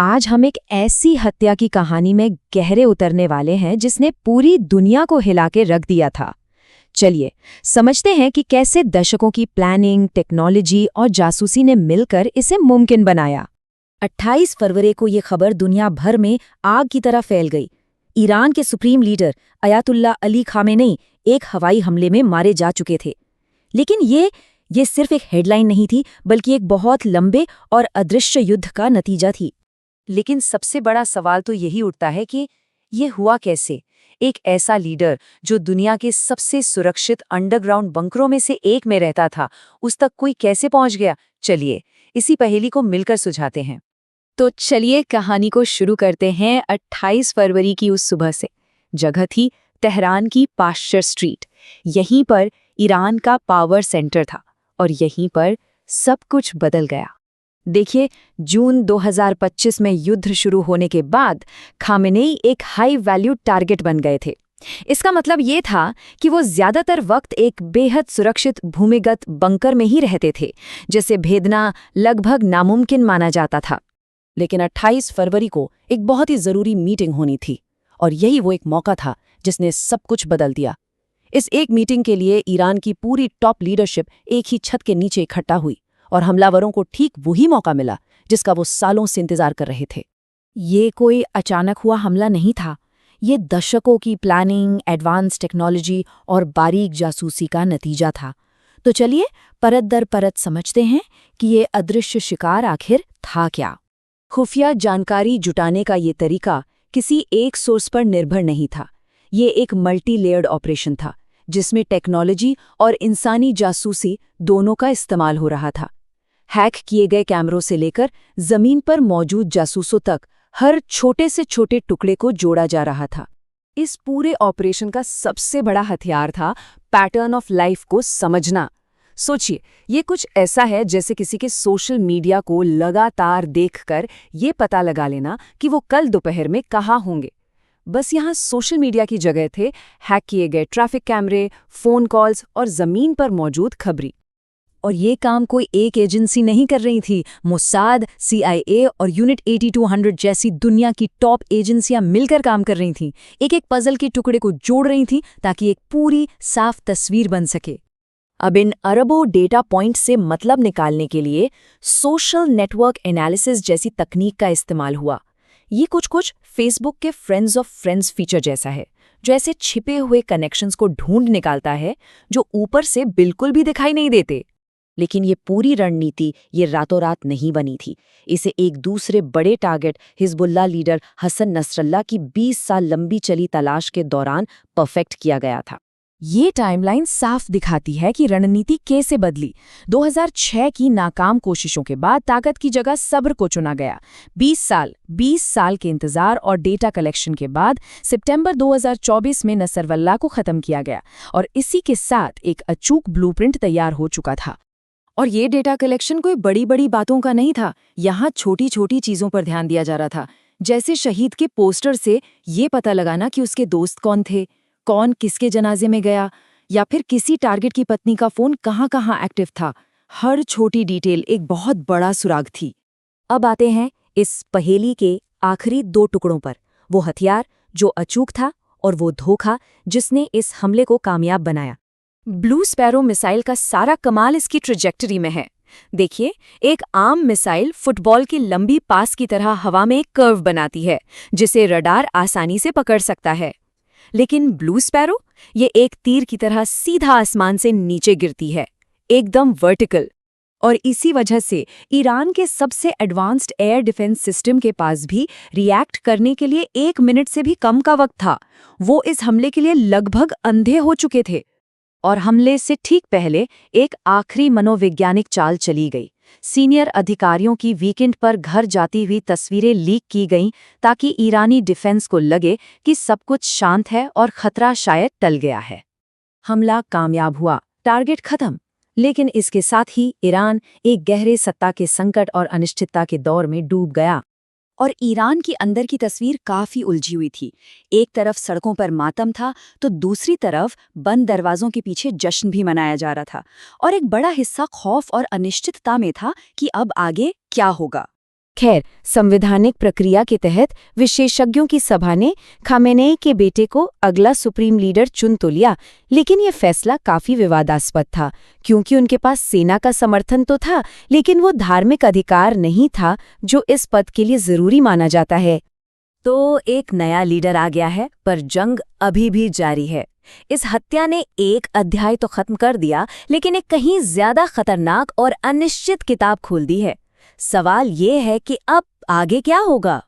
आज हम एक ऐसी हत्या की कहानी में गहरे उतरने वाले हैं जिसने पूरी दुनिया को हिला के रख दिया था। चलिए समझते हैं कि कैसे दशकों की प्लानिंग, टेक्नोलॉजी और जासूसी ने मिलकर इसे मुमकिन बनाया। 28 फरवरी को ये खबर दुनिया भर में आग की तरह फैल गई। ईरान के supreme leader Ayatollah Ali Khamenei एक हवाई हमले में मारे जा चुके थे। लेकिन ये सिर्फ एक हेडलाइन नहीं थी, बल्कि एक बहुत लंबे और अदृश्य युद्ध का नतीजा थी। लेकिन सबसे बड़ा सवाल तो यही उठता है कि ये हुआ कैसे? एक ऐसा लीडर जो दुनिया के सबसे सुरक्षित अंडरग्राउंड बंकरों में से एक में रहता था, उस तक कोई कैसे पहुंच गया? चलिए इसी पहेली को मिलकर सुलझाते हैं। तो चलिए कहानी को शुरू करते हैं 28 फरवरी की उस सुबह से। जगह थी तेहरान की पाश्चर स्ट्रीट। यहीं पर ईरान का पावर सेंटर था और यहीं पर सब कुछ बदल गया। देखिए, जून 2025 में युद्ध शुरू होने के बाद खामेनेई एक हाई वैल्यू टारगेट बन गए थे। इसका मतलब ये था कि वो ज्यादातर वक्त एक बेहद सुरक्षित भूमिगत बंकर में ही रहते थे, जिसे भेदना लगभग नामुमकिन माना जाता था। लेकिन 28 फरवरी को एक बहुत ही जरूरी मीटिंग होनी थी, और यही वो एक मौका था जिसने सब कुछ बदल दिया। इस एक मीटिंग के लिए ईरान की पूरी टॉप लीडरशिप एक ही छत के नीचे इकट्ठा हुई, और हमलावरों को ठीक वही मौका मिला जिसका वो सालों से इंतजार कर रहे थे। ये कोई अचानक हुआ हमला नहीं था। ये दशकों की प्लानिंग, एडवांस टेक्नोलॉजी और बारीक जासूसी का नतीजा था। तो चलिए परत दर परत समझते हैं कि ये अदृश्य शिकार आखिर था क्या। खुफिया जानकारी जुटाने का ये तरीका किसी एक सोर्स पर निर्भर नहीं था। ये एक मल्टी लेयर्ड ऑपरेशन था जिसमें टेक्नोलॉजी और इंसानी जासूसी दोनों का इस्तेमाल हो रहा था। हैक किए गए कैमरों से लेकर जमीन पर मौजूद जासूसों तक हर छोटे से छोटे टुकड़े को जोड़ा जा रहा था। इस पूरे ऑपरेशन का सबसे बड़ा हथियार था पैटर्न ऑफ लाइफ को समझना। सोचिए, ये कुछ ऐसा है जैसे किसी के सोशल मीडिया को लगातार देखकर ये पता लगा लेना कि वो कल दोपहर में कहाँ होंगे। बस यहाँ सोशल मीडिया की जगह थे हैक किए गए ट्रैफिक कैमरे, फोन कॉल्स और जमीन पर मौजूद खबरी। और ये काम कोई एक एजेंसी नहीं कर रही थी। मोसाद, CIA और यूनिट 8200 जैसी दुनिया की टॉप एजेंसियां मिलकर काम कर रही थीं। एक पजल के टुकड़े को जोड़ रही थीं ताकि एक पूरी साफ तस्वीर बन सके। अब इन अरबों डेटा पॉइंट से मतलब निकालने के लिए सोशल नेटवर्क एनालिसिस जैसी तकनीक का इस्तेमाल हुआ। ये कुछ फेसबुक के फ्रेंड्स ऑफ फ्रेंड्स फीचर जैसा है, जो ऐसे छिपे हुए कनेक्शंस को ढूंढ निकालता है जो ऊपर से बिल्कुल भी दिखाई नहीं देते। लेकिन ये पूरी रणनीति ये रातों रात नहीं बनी थी। इसे एक दूसरे बड़े target Hezbollah leader Hassan Nasrallah की 20 साल लंबी चली तलाश के दौरान परफेक्ट किया गया था। ये टाइमलाइन साफ दिखाती है कि रणनीति कैसे बदली। 2006 की नाकाम कोशिशों के बाद ताकत की जगह सब्र को चुना गया। 20 साल के इंतजार और डेटा कलेक्शन के बाद सितंबर 2024 में नसरल्लाह को खत्म किया गया, और इसी के साथ एक अचूक ब्लूप्रिंट तैयार हो चुका था। और ये डेटा कलेक्शन कोई बड़ी बड़ी बातों का नहीं था। यहाँ छोटी छोटी चीजों पर ध्यान दिया जा रहा था, जैसे शहीद के पोस्टर से ये पता लगाना कि उसके दोस्त कौन थे, कौन किसके जनाजे में गया, या फिर किसी टारगेट की पत्नी का फोन कहाँ कहाँ एक्टिव था। हर छोटी डिटेल एक बहुत बड़ा सुराग थी। अब आते हैं इस पहेली के आखिरी 2 टुकड़ों पर, वो हथियार जो अचूक था और वो धोखा जिसने इस हमले को कामयाब बनाया। ब्लू स्पैरो मिसाइल का सारा कमाल इसकी ट्रेजेक्टरी में है। देखिए, एक आम मिसाइल फुटबॉल की लंबी पास की तरह हवा में एक कर्व बनाती है जिसे रडार आसानी से पकड़ सकता है। लेकिन ब्लू स्पैरो ये एक तीर की तरह सीधा आसमान से नीचे गिरती है, एकदम वर्टिकल। और इसी वजह से ईरान के सबसे एडवांस्ड एयर डिफेंस सिस्टम के पास भी रिएक्ट करने के लिए 1 मिनट से भी कम का वक्त था। वो इस हमले के लिए लगभग अंधे हो चुके थे। और हमले से ठीक पहले एक आखिरी मनोवैज्ञानिक चाल चली गई। सीनियर अधिकारियों की वीकेंड पर घर जाती हुई तस्वीरें लीक की गईं ताकि ईरानी डिफेंस को लगे कि सब कुछ शांत है और खतरा शायद टल गया है। हमला कामयाब हुआ, टारगेट खत्म, लेकिन इसके साथ ही ईरान एक गहरे सत्ता के संकट और अनिश्चितता के दौर में डूब गया। और ईरान की अंदर की तस्वीर काफी उलझी हुई थी। एक तरफ सड़कों पर मातम था, तो दूसरी तरफ बंद दरवाजों के पीछे जश्न भी मनाया जा रहा था। और एक बड़ा हिस्सा खौफ और अनिश्चितता में था कि अब आगे क्या होगा। खैर, संवैधानिक प्रक्रिया के तहत विशेषज्ञों की सभा ने खामेनेई के बेटे को अगला सुप्रीम लीडर चुन तो लिया, लेकिन ये फैसला काफी विवादास्पद था, क्योंकि उनके पास सेना का समर्थन तो था, लेकिन वो धार्मिक अधिकार नहीं था जो इस पद के लिए जरूरी माना जाता है। तो एक नया लीडर आ गया है, पर जंग अभी भी जारी है। इस हत्या ने एक अध्याय तो खत्म कर दिया, लेकिन एक कहीं ज्यादा खतरनाक और अनिश्चित किताब खोल दी है। सवाल ये है कि अब आगे क्या होगा।